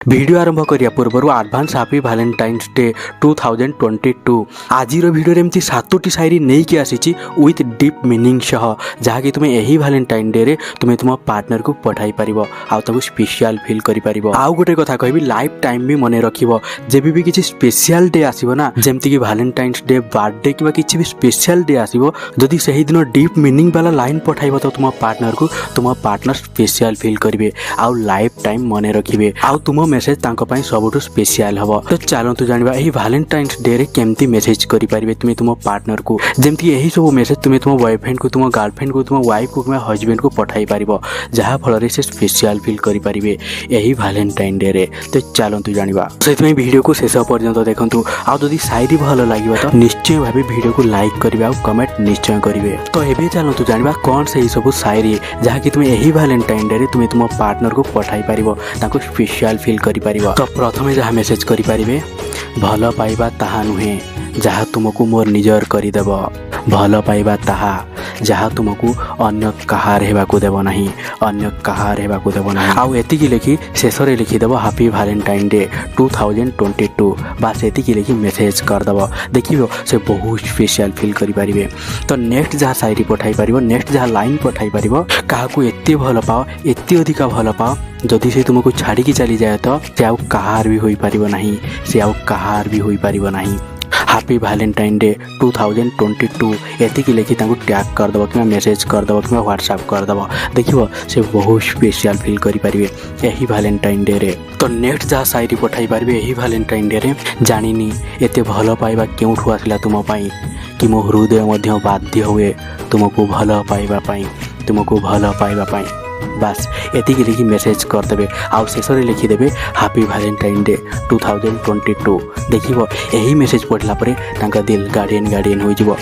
Video आरंभ करिया पूर्व आडभान्स हापी भैलेंटाइन्स डे 2022 आज वीडियो एमती 7टी शायरी नहीं कि आसी विथ डीप मीनिंग सह जहाँकि तुम्हें यही भैलेंटाइन डे रे तुम्हें तुम पार्टनर को पठाई पार आउ स्पेशल फिल कर आउ गोटे कथा कहबी लाइफ टाइम भी मन रख जब भी किसी स्पेशल डे आसो ना जमती कि भैलेंटाइन्स डे बर्थडे कि किसी भी स्पेशल डे आसो जदि से दिन डीप मीनिंग वाला लाइन पठाइब तो तुम पार्टनर स्पेशल फिल करेंगे आउ लाइफ टाइम मन रखिए आउ तुम मेसेज तांको सबुठ स्पेशल हम तो चलतु जाना यही भैलेंटाइन्स डे रे केमती मेसेज करेंगे तुम्हें तुम पार्टनर को जमती यही सब मेसेज तुम्हें तुम बॉयफ्रेंड को तुम गर्लफ्रेंड को तुम वाइफ को कि हजबैंड को पठाई पार जहाँ फल से स्पेशल फिल करेंगे यही भैलेंटाइन डे रे तो चलतु जाना से वीडियो को शेष पर्यंत देखु आदि शायरी भल लगे तो निश्चय भाव वीडियो को लाइक करेंगे और कमेंट निश्चय करेंगे तो ये चलतु जाना कौन से सब शायरी जहाँकि तुम्हें यही भैलेंटाइन डे रे तुम्हें तुम पार्टनर को पठाई पार स्पेशल फिल करें तो प्रथम जहाँ मेसेज करेंगे भल पाइबा ताहा नुहे जहाँ तुमको मोर निजर करदेव भल पाइबा ताहा जहाँ तुमको अन्य कहार हेबाकु देव नहीं अन्य कहार हेबाकु देव नहीं आउ एतिकी लिखी शेष में लिखिदेव हैप्पी भैलेंटाइन डे 2022 बास एतिकी लिखी मेसेज करदेव देखिए से बहुत स्पेशल फिल करेंगे तो नेक्स्ट जहाँ शायरी पठाई पार नेक्स्ट जहाँ लाइन पठाई पार क्या एत भल पाओ एत अधिका भल पाओ जदि से तुमको छाड़ी चली जाए तो से आउ कहार भी हो पार नहीं से आउ कहार भी हो पार नहीं हैप्पी भैलेंटाइन डे 2022 एतिकी लिखी टैग करदेव कि मेसेज करदेव कि व्हाट्सएप करदेव देखिए से बहुत स्पेशल फिल करेंगे यही भैलेंटाइन डे रे तो नेक्स्ट जहाँ शायरी पठाई पारे यही भैलेंटाइन डे रे जानी एत भल पाइबा क्योंठू आसला तुम कि मो हृदय बाध्य हुए तुमको भल पाइबा बस एतिकी लिखी मेसेज करदेवे आउ शेष में लिखिदेवे हैप्पी भैलेंटाइन डे 2022 देखिए यही मेसेज पढ़ला दिल गार्डियन हो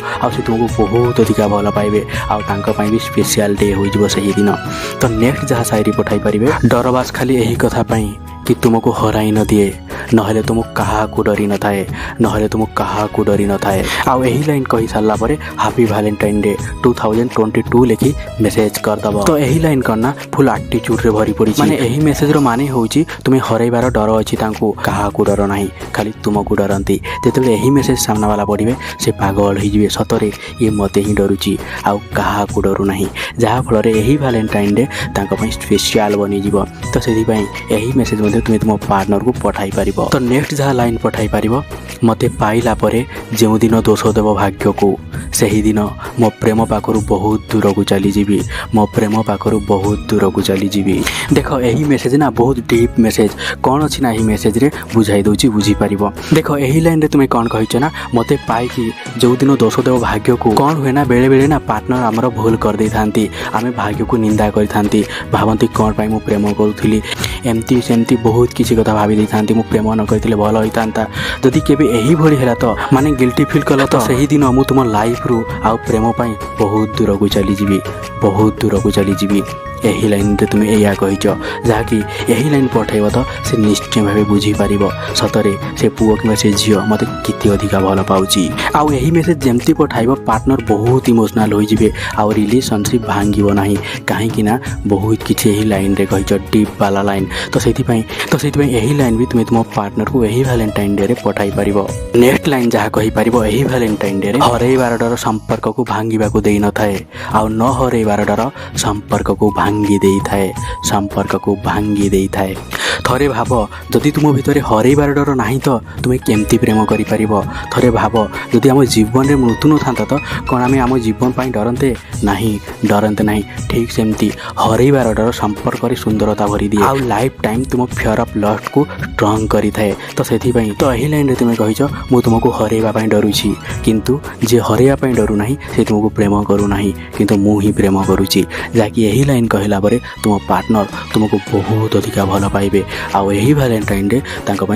तुमको बहुत अधिका भल पाइबे आउ भी स्पेशल डे हो सही दिन तो नेक्स्ट जहाँ शायरी पठाई पारे डरबास खाली यही कथा कि तुमको हराई न दिए नहले तुम कहा डरी न थाए नहले तुम कहा डरी न थाए आउ यही लाइन कही सारा पर हैप्पी भैलेंटाइन डे 2022 लिखी मेसेज करदेव तो यही लाइन करना फुल आटिट्यूड रे भरी पड़ी माने यही मेसेज रो माने होउची तुम्हें हरैबार डर अच्छी क्या डर ना खाली तुमको डरती जो यही मेसेज सामना वाला पढ़े से पागल हो सतरे ये मत ही डरुची आउ क्या डरू ना जहाँ फल यही भैलेंटाइन डे स्पेशल बनीज तो से यही मेसेज तुम्हें तुम पार्टनर को पठाई पार तो नेक्स्ट जहाँ लाइन पठाई पार मते पाइला परे जो दिन दोष देव भाग्य को सही दिन मो प्रेम पाखर बहुत दूर को चलीजी मो प्रेम पाखर बहुत दूर को चलीजी देख यही मेसेज ना बहुत डीप मेसेज कौन अच्छी ना यही मेसेज रे बुझाई दूची बुझीपार देख यही लाइन रे तुम्हें कौन कही ना मते पाई जो दिन दोष देव भाग्य को कौन हुए ना बेले बेले ना पार्टनर आमर भूल कर दे थांती आमे भाग्य को निंदा करी थांती भावती कौन पाई मु प्रेम करूथली एमती सेमती बहुत किसी कथा भाभी दे थांती मु प्रेम न करथिले भल होइतांता जदि केबे एही भली हैला तो माने गिल्टी फील कला तो सही दिन मु तुम लाइफ रु आ प्रेम पाई बहुत दूर को चली जीवी बहुत दूर को चली जीवी यही लाइन रे तुम्हें या कही जहाँकि यही लाइन पठेब तो से निश्चय भाव बुझीपार सतरे से पुओ कि से झील मत केते अधिका भल पाउची आउ यही मेसेज जमती पठाइब पार्टनर बहुत इमोशनल हो आउ रिलेशनशिप भांगिब नहीं कहीं बहुत किसी यही लाइन रे कही डीप वाला लाइन तो से यही लाइन भी तुम्हें तुम पार्टनर को यही भैलेंटाइन डे रे पठाई पार नेक्स्ट लाइन जहाँ कही पार यही भैलेंटाइन डे रे हरैबार डर संपर्क को भांगा दे न थाए आउ न हरैबार डर संपर्क को भांगी दे थाए संपर्क को भांगी दे थाए थरे भाव जदि तुम भितर हरैबार डर ना तो तुम्हें केमती प्रेम कर थरे भाव जदि आम जीवन में मृत्यु न था तो कौन आम आम जीवन पर डरते ना ठीक सेमती हरैबार डर संपर्क रे सुंदरता भरी दिए आउ लाइफ टाइम तुम फियर ऑफ लस्ट को स्ट्रॉन्ग करी थाए तो से तो यही लाइन रे तुम्हें कही मु तुमको हरैबा डरुची किंतु जे हरैबा डरू ना से तुमको प्रेम करू ना किंतु मु ही प्रेम करुची जहाँकि यही लाइन कहला परे तुम पार्टनर तुमको बहुत अधिका भल पाइबे आउ यही भैलेंटाइन डे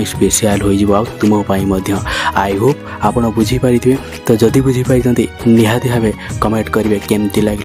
स्पेशल हो तुम आई होप आपड़ बुझीपारे तो जदि बुझीपारी निहाती भाव कमेंट करेंगे केमती लगे।